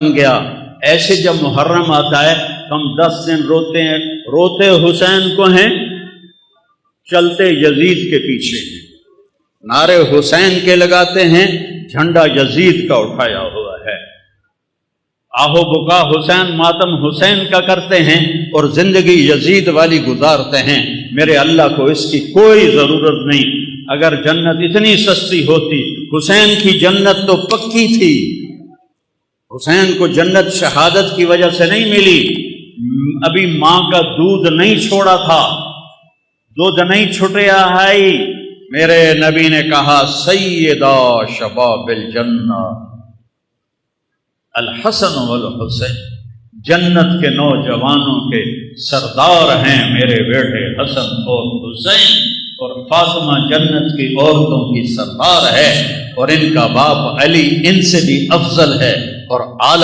گیا۔ ایسے جب محرم آتا ہے ہم 10 دن روتے ہیں، روتے حسین کو ہیں، چلتے یزید کے پیچھے ہیں، نعرے حسین کے لگاتے ہیں، جھنڈا یزید کا اٹھایا ہوا ہے، آہو بکا حسین، ماتم حسین کا کرتے ہیں اور زندگی یزید والی گزارتے ہیں۔ میرے اللہ کو اس کی کوئی ضرورت نہیں۔ اگر جنت اتنی سستی ہوتی، حسین کی جنت تو پکی تھی، حسین کو جنت شہادت کی وجہ سے نہیں ملی، ابھی ماں کا دودھ نہیں چھوڑا تھا، دودھ نہیں چھٹیا ہے۔ میرے نبی نے کہا سیدہ شباب الجنہ الحسن والحسین، جنت کے نوجوانوں کے سردار ہیں میرے بیٹے حسن اور حسین، اور فاطمہ جنت کی عورتوں کی سردار ہے، اور ان کا باپ علی ان سے بھی افضل ہے اور اعلیٰ